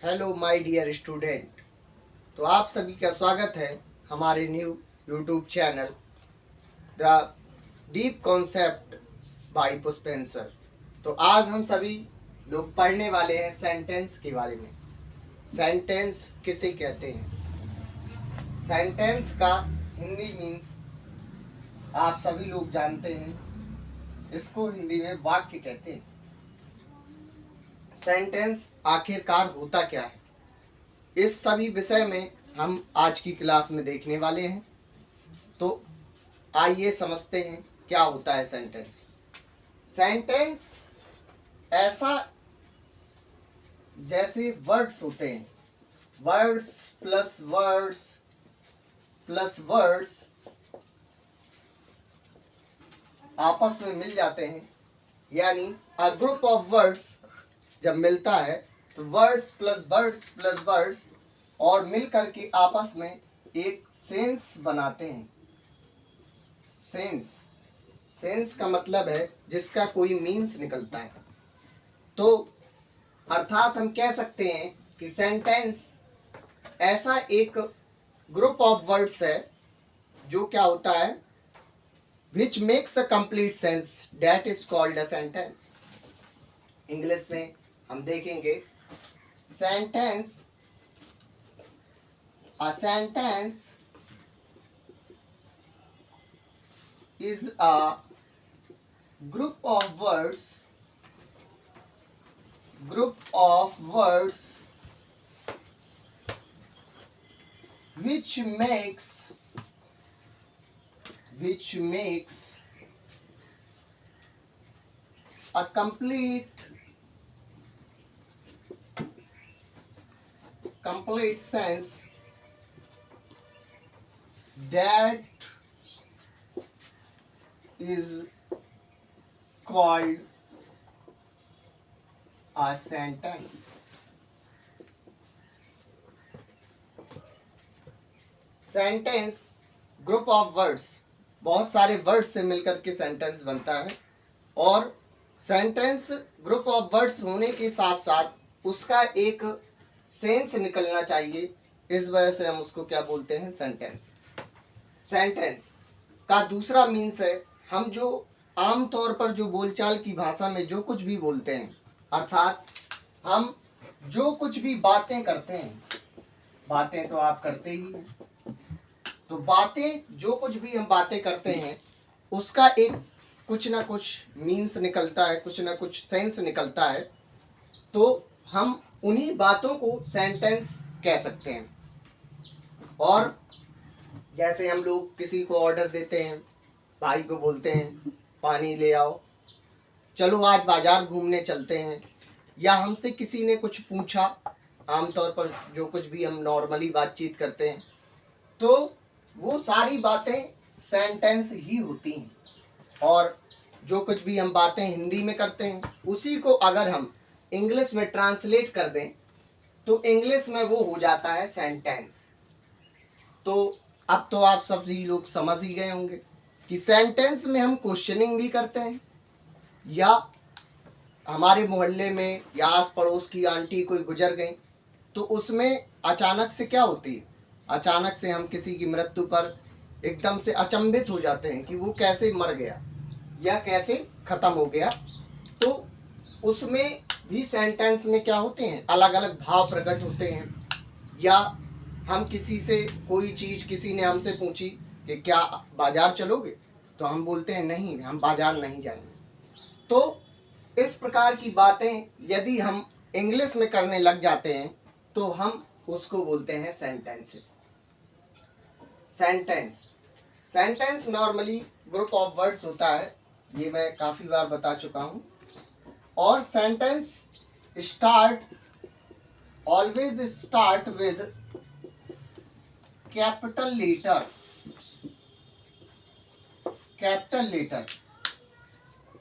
Hello my dear student. तो आप सभी का स्वागत है हमारे new YouTube channel the deep concept by पुष्पेंसर। तो आज हम सभी लोग पढ़ने वाले हैं सेंटेंस के बारे में। सेंटेंस किसे कहते हैं? सेंटेंस का हिंदी मीन्स आप सभी लोग जानते हैं, इसको हिंदी में वाक्य कहते हैं। सेंटेंस आखिरकार होता क्या है, इस सभी विषय में हम आज की क्लास में देखने वाले हैं। तो आइए समझते हैं क्या होता है सेंटेंस। सेंटेंस ऐसा जैसे वर्ड्स होते हैं, वर्ड्स प्लस वर्ड्स आपस में मिल जाते हैं, यानी अ ग्रुप ऑफ वर्ड्स जब मिलता है तो वर्ड्स प्लस वर्ड्स और मिलकर के आपस में एक सेंस बनाते हैं। सेंस का मतलब है जिसका कोई मीन्स निकलता है। तो अर्थात हम कह सकते हैं कि सेंटेंस ऐसा एक ग्रुप ऑफ वर्ड्स है जो क्या होता है, which makes a complete sense, that is called a sentence. English में हम देखेंगे sentence, a sentence is a group of words which makes a complete sense, that is called a sentence. Sentence group of words, बहुत सारे words से मिलकर के sentence बनता है, और सेंटेंस ग्रुप ऑफ वर्ड्स होने के साथ साथ उसका एक सेंस निकलना चाहिए। इस वजह से हम उसको क्या बोलते हैं, सेंटेंस। सेंटेंस का दूसरा मीन्स है हम जो आमतौर पर जो बोलचाल की भाषा में जो कुछ भी बोलते हैं, अर्थात हम जो कुछ भी बातें करते हैं, बातें तो आप करते ही हैं, तो बातें जो कुछ भी हम बातें करते हैं उसका एक कुछ ना कुछ मीन्स निकलता है, कुछ ना कुछ सेंस निकलता है। तो हम उन्हीं बातों को सेंटेंस कह सकते हैं। और जैसे हम लोग किसी को ऑर्डर देते हैं, भाई को बोलते हैं पानी ले आओ, चलो आज बाजार घूमने चलते हैं, या हमसे किसी ने कुछ पूछा, आमतौर पर जो कुछ भी हम नॉर्मली बातचीत करते हैं, तो वो सारी बातें सेंटेंस ही होती हैं। और जो कुछ भी हम बातें हिंदी में करते हैं उसी को अगर हम इंग्लिश में ट्रांसलेट कर दें तो इंग्लिश में वो हो जाता है सेंटेंस। तो अब तो आप सभी लोग समझ ही गए होंगे कि सेंटेंस में हम क्वेश्चनिंग भी करते हैं, या हमारे मोहल्ले में या आस पड़ोस की आंटी कोई गुजर गई तो उसमें अचानक से क्या होती है, अचानक से हम किसी की मृत्यु पर एकदम से अचंभित हो जाते हैं कि वो कैसे मर गया या कैसे खत्म हो गया। तो उसमें भी सेंटेंस में क्या होते हैं, अलग अलग भाव प्रकट होते हैं। या हम किसी से कोई चीज, किसी ने हमसे पूछी कि क्या बाजार चलोगे, तो हम बोलते हैं नहीं, हम बाजार नहीं जाएंगे। तो इस प्रकार की बातें यदि हम इंग्लिश में करने लग जाते हैं तो हम उसको बोलते हैं sentences. Sentence normally group of words होता है, ये मैं काफी बार बता चुका हूं। और sentence always start with capital letter.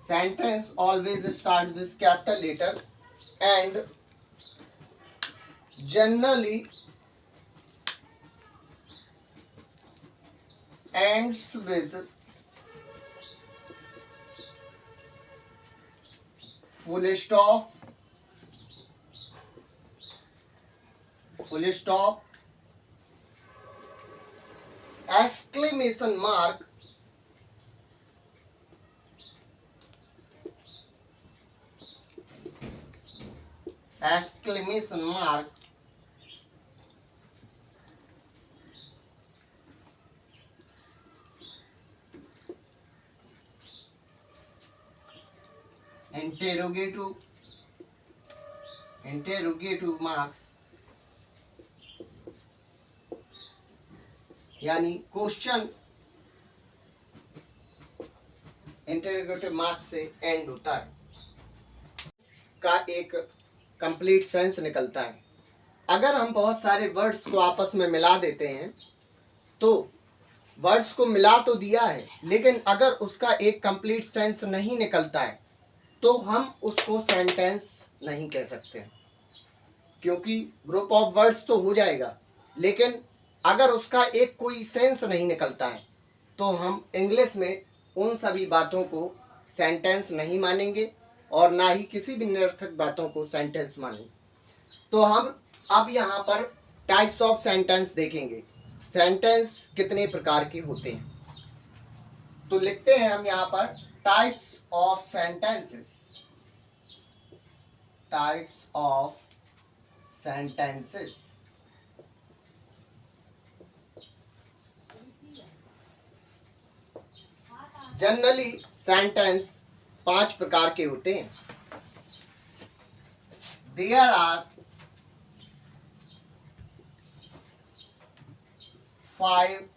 Sentence always starts with capital letter and generally ends with full stop full stop, exclamation mark, exclamation mark, interrogative marks यानी क्वेश्चन इंटरोगेटिव मार्क से एंड होता है, का एक कंप्लीट सेंस निकलता है। अगर हम बहुत सारे वर्ड्स को आपस में मिला देते हैं तो वर्ड्स को मिला तो दिया है, लेकिन अगर उसका एक कंप्लीट सेंस नहीं निकलता है तो हम उसको सेंटेंस नहीं कह सकते, क्योंकि ग्रुप ऑफ वर्ड्स तो हो जाएगा, लेकिन अगर उसका एक कोई सेंस नहीं निकलता है तो हम इंग्लिश में उन सभी बातों को सेंटेंस नहीं मानेंगे और ना ही किसी भी निरर्थक बातों को सेंटेंस मानेंगे। तो हम अब यहाँ पर टाइप्स ऑफ सेंटेंस देखेंगे, सेंटेंस कितने प्रकार के होते हैं। तो लिखते हैं हम यहाँ पर types of sentences, types of sentences. Generally sentence 5 प्रकार के होते हैं। There are 5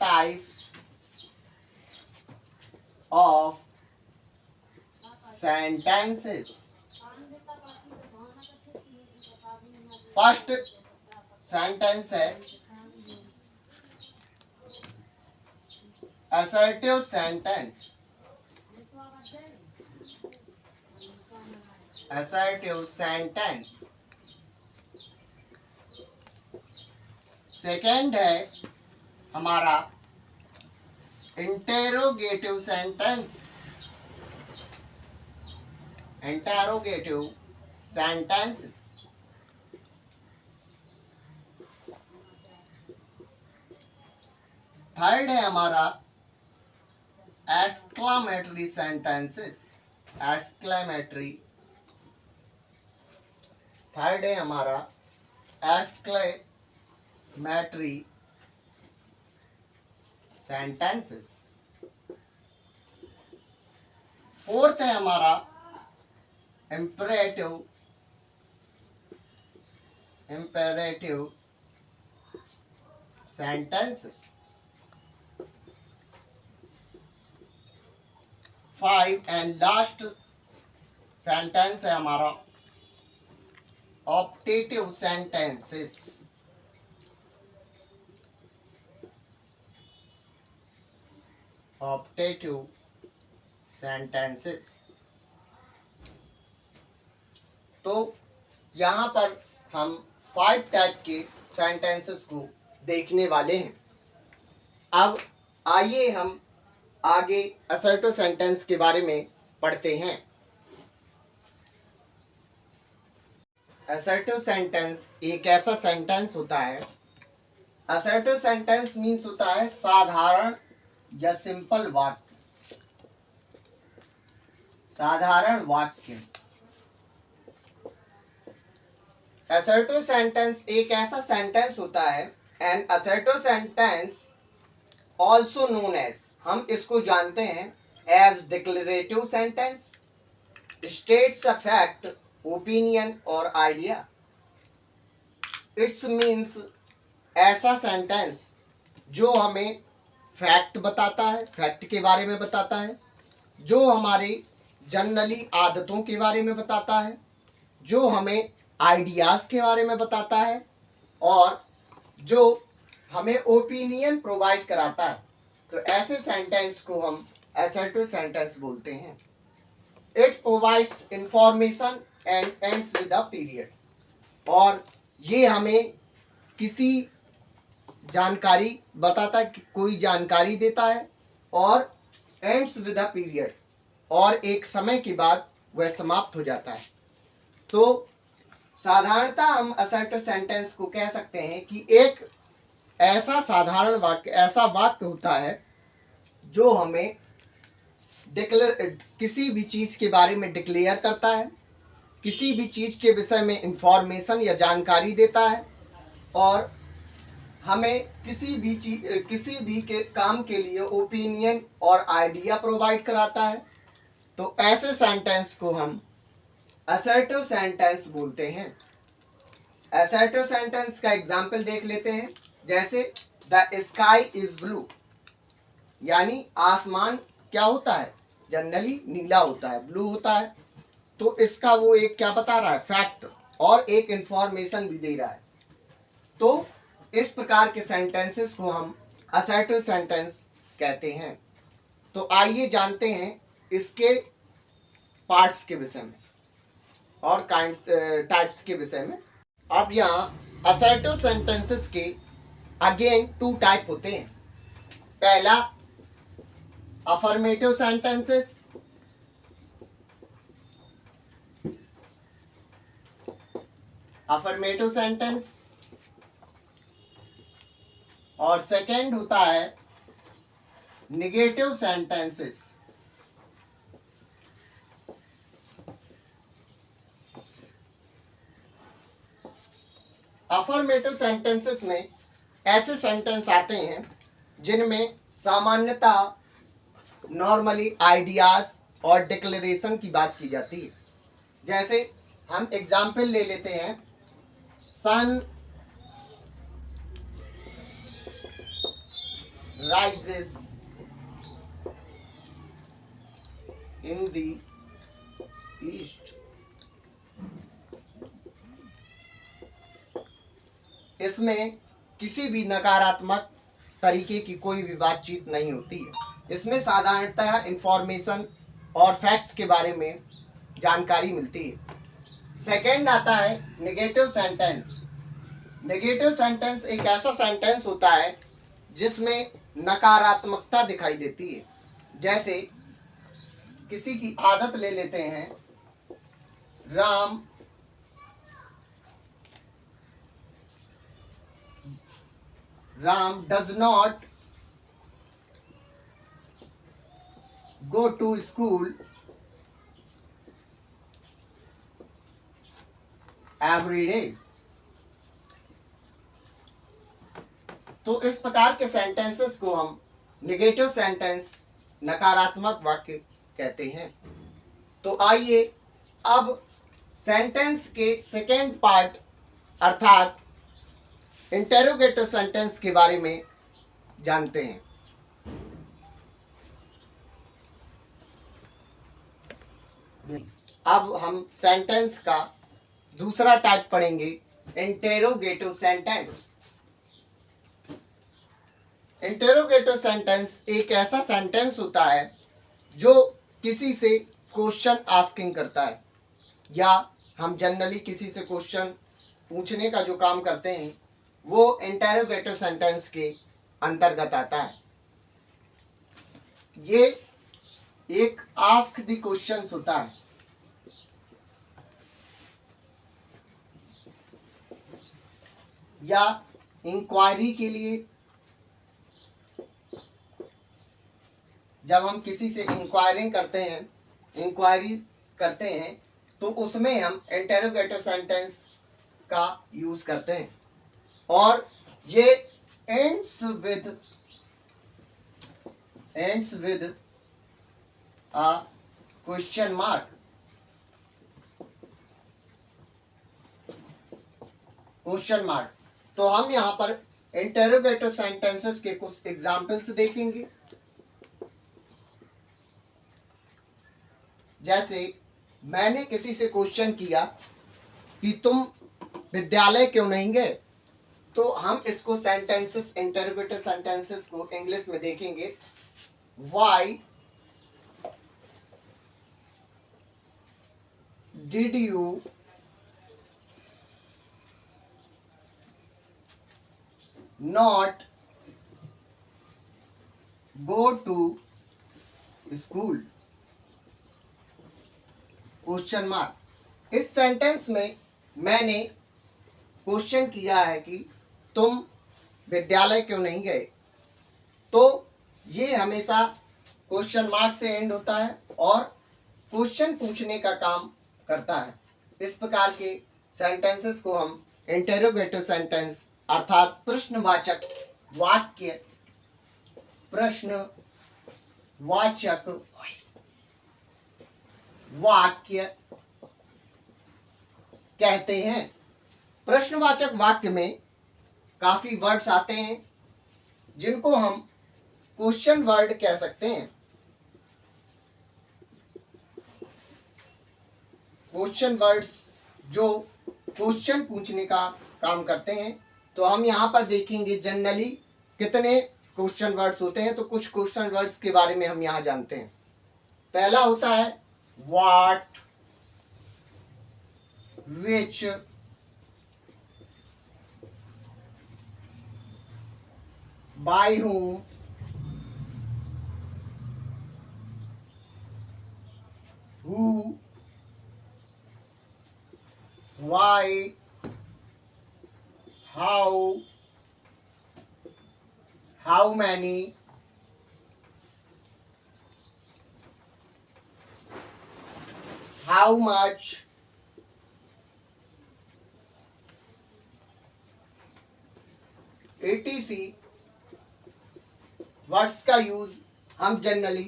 types of sentences. First sentence है assertive sentence, assertive sentence। Second है हमारा interrogative sentence, interrogative sentences. Third है हमारा exclamatory sentences, exclamatory। थर्ड है हमारा exclamatory sentences। फोर्थ है हमारा imperative, imperative sentences। 5 and last sentence है हमारा ऑप्टेटिव सेंटेंसेस, ऑप्टेटिव सेंटेंसेस। तो यहाँ पर हम 5 टाइप के सेंटेंसेस को देखने वाले हैं। अब आइए हम आगे असर्टिव सेंटेंस के बारे में पढ़ते हैं। असर्टिव सेंटेंस एक ऐसा सेंटेंस होता है, असर्टिव सेंटेंस मीन्स होता है साधारण या सिंपल वाक्य, साधारण वाक्य। असर्टिव सेंटेंस एक ऐसा सेंटेंस होता है, an assertive sentence also known as, हम इसको जानते हैं as declarative sentence, states a fact, opinion और आइडिया। इट्स मीन्स ऐसा सेंटेंस जो हमें फैक्ट बताता है, फैक्ट के बारे में बताता है, जो हमारी जनरली आदतों के बारे में बताता है, जो हमें आइडियाज के बारे में बताता है और जो हमें ओपिनियन प्रोवाइड कराता है। तो ऐसे सेंटेंस को हम असर्टिव सेंटेंस बोलते हैं। It provides information and ends with a period, और ये हमें किसी जानकारी बताता है, कोई जानकारी देता है और एंड्स विद अ पीरियड, और एक समय के बाद वह समाप्त हो जाता है। तो साधारणतः हम असर्टिव सेंटेंस को कह सकते हैं कि एक ऐसा साधारण वाक्य, ऐसा वाक्य होता है जो हमें किसी भी चीज के बारे में डिक्लेयर करता है, किसी भी चीज के विषय में इंफॉर्मेशन या जानकारी देता है और हमें किसी भी के काम के लिए ओपिनियन और आइडिया प्रोवाइड कराता है। तो ऐसे सेंटेंस को हम असर्टिव सेंटेंस बोलते हैं। असर्टिव सेंटेंस का एग्जाम्पल देख लेते हैं। जैसे द स्काई इज ब्लू, यानी आसमान क्या होता है, जनरली नीला होता है, ब्लू होता है। तो इसका वो एक क्या बता रहा है, फैक्ट, और एक इंफॉर्मेशन भी दे रहा है। तो इस प्रकार के सेंटेंसेस को हम असर्टिव सेंटेंस कहते हैं। तो आइए जानते हैं इसके पार्ट्स के विषय में और टाइप्स के विषय में। अब यहाँ असर्टिव सेंटेंसेस के अगेन 2 टाइप होते हैं। पहला अफर्मेटिव सेंटेंसेस, अफर्मेटिव सेंटेंस, और सेकंड होता है नेगेटिव सेंटेंसेस। अफर्मेटिव सेंटेंसेस में ऐसे सेंटेंस आते हैं जिनमें सामान्यतः नॉर्मली आइडियाज और डिक्लेरेशन की बात की जाती है। जैसे हम एग्जाम्पल ले लेते हैं, सन rises in the east। इसमें किसी भी नकारात्मक तरीके की कोई भी बातचीत नहीं होती है। इसमें साधारणतः इंफॉर्मेशन और फैक्ट्स के बारे में जानकारी मिलती है। सेकंड आता है नेगेटिव सेंटेंस। नेगेटिव सेंटेंस एक ऐसा सेंटेंस होता है जिसमें नकारात्मकता दिखाई देती है। जैसे किसी की आदत ले लेते हैं, Ram does not go to school every day. तो इस प्रकार के सेंटेंसेस को हम नेगेटिव सेंटेंस, नकारात्मक वाक्य कहते हैं। तो आइए अब सेंटेंस के सेकेंड पार्ट अर्थात इंटेरोगेटिव सेंटेंस के बारे में जानते हैं। अब हम सेंटेंस का दूसरा टाइप पढ़ेंगे, इंटेरोगेटिव सेंटेंस। इंटेरोगेटिव सेंटेंस एक ऐसा सेंटेंस होता है जो किसी से क्वेश्चन आस्किंग करता है, या हम जनरली किसी से क्वेश्चन पूछने का जो काम करते हैं वो इंटेरोगेटिव सेंटेंस के अंतर्गत आता है। ये एक आस्क द क्वेश्चंस होता है। या इंक्वायरी के लिए, जब हम किसी से इंक्वायरी करते हैं तो उसमें हम इंटेरोगेटिव सेंटेंस का यूज करते हैं, और ये ends with a question mark. तो हम यहाँ पर इंटेरोगेटिव सेंटेंसेस के कुछ एग्जाम्पल्स देखेंगे। जैसे मैंने किसी से क्वेश्चन किया कि तुम विद्यालय क्यों नहीं गए, तो हम इसको सेंटेंसेस, इंटेरोगेटिव सेंटेंसेस को इंग्लिश में देखेंगे। Why did you not go to school? Question mark. इस सेंटेंस में मैंने क्वेश्चन किया है कि तुम विद्यालय क्यों नहीं गए, तो ये हमेशा क्वेश्चन मार्क से एंड होता है और क्वेश्चन पूछने का काम करता है। इस प्रकार के सेंटेंसेस को हम इंटेरोगेटिव सेंटेंस अर्थात प्रश्नवाचक वाक्य, प्रश्नवाचक वाक्य कहते हैं। प्रश्नवाचक वाक्य में काफी वर्ड्स आते हैं जिनको हम क्वेश्चन वर्ड कह सकते हैं। क्वेश्चन वर्ड्स जो क्वेश्चन पूछने का काम करते हैं। तो हम यहाँ पर देखेंगे जनरली कितने क्वेश्चन वर्ड्स होते हैं। तो कुछ क्वेश्चन वर्ड्स के बारे में हम यहाँ जानते हैं। पहला होता है what, which, by whom, who, why, how many, how much, etc words का यूज हम जनरली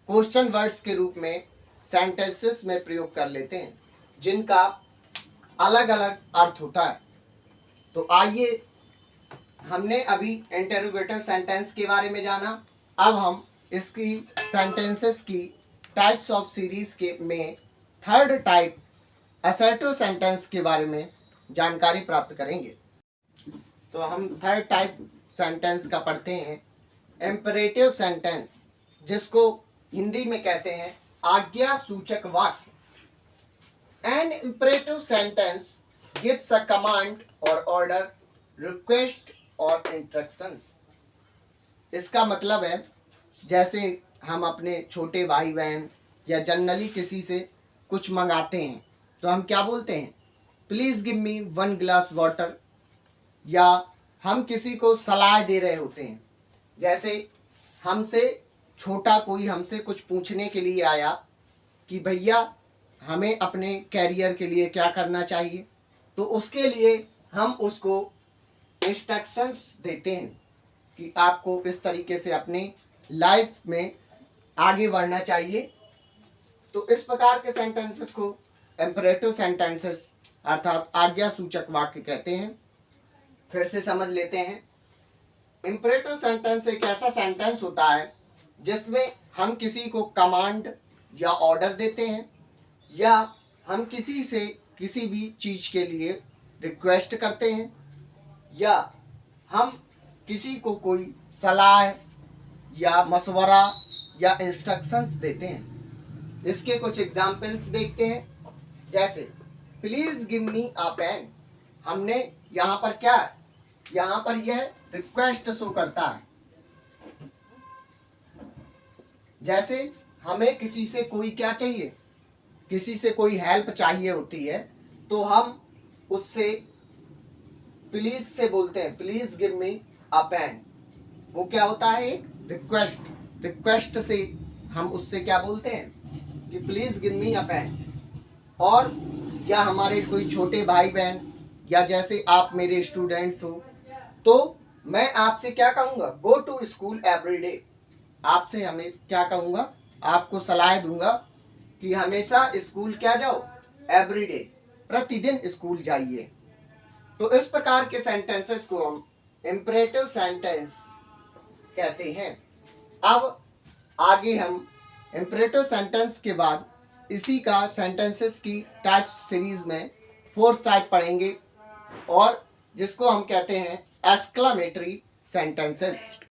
क्वेश्चन वर्ड्स के रूप में सेंटेंसेस में प्रयोग कर लेते हैं जिनका अलग अलग अर्थ होता है। तो आइए, हमने अभी इंटेरोगेटिव सेंटेंस के बारे में जाना। अब हम इसकी सेंटेंसेस की टाइप्स ऑफ सीरीज के में थर्ड टाइप असर्टिव सेंटेंस के बारे में जानकारी प्राप्त करेंगे। तो हम थर्ड टाइप सेंटेंस का पढ़ते हैं इम्परेटिव सेंटेंस, जिसको हिंदी में कहते हैं आज्ञा सूचक वाक्य। An imperative sentence gives a command और ऑर्डर, रिक्वेस्ट और इंस्ट्रक्शंस। इसका मतलब है जैसे हम अपने छोटे भाई बहन या जनरली किसी से कुछ मंगाते हैं तो हम क्या बोलते हैं, please give me 1 glass water. या हम किसी को सलाह दे रहे होते हैं, जैसे हमसे छोटा कोई हमसे कुछ पूछने के लिए आया कि भैया हमें अपने कैरियर के लिए क्या करना चाहिए, तो उसके लिए हम उसको इंस्ट्रक्शंस देते हैं कि आपको इस तरीके से अपने लाइफ में आगे बढ़ना चाहिए। तो इस प्रकार के सेंटेंसेस को इम्परेटिव सेंटेंसेस अर्थात आज्ञा सूचक वाक्य कहते हैं। फिर से समझ लेते हैं। इम्परेटिव सेंटेंस एक ऐसा सेंटेंस होता है जिसमें हम किसी को कमांड या ऑर्डर देते हैं, या हम किसी से किसी भी चीज के लिए रिक्वेस्ट करते हैं, या हम किसी को कोई सलाह या मशवरा या इंस्ट्रक्शंस देते हैं। इसके कुछ एग्जाम्पल्स देखते हैं। जैसे please give me a pen. हमने यहाँ पर क्या, यहाँ पर यह रिक्वेस्ट शो करता है। जैसे हमें किसी से कोई क्या चाहिए, किसी से कोई हेल्प चाहिए होती है तो हम उससे प्लीज से बोलते हैं, please give me a pen. वो क्या होता है, एक रिक्वेस्ट। रिक्वेस्ट से हम उससे क्या बोलते हैं कि please give me a pen. और या हमारे कोई छोटे भाई बहन या जैसे आप मेरे स्टूडेंट्स हो तो मैं आपसे क्या कहूँगा, go to school every day. आपसे हमें क्या कहूँगा, आपको सलाह दूंगा कि हमेशा स्कूल क्या जाओ, एवरी डे, प्रतिदिन स्कूल जाइए। तो इस प्रकार के सेंटेंसेस को हम इम्परेटिव सेंटेंस कहते हैं। अब आगे हम इम्परेटिव सेंटेंस के बाद इसी का सेंटेंसेस की टाइप सीरीज में 4th टाइप पढ़ेंगे और जिसको हम कहते हैं एक्सक्लेमेटरी सेंटेंसेस।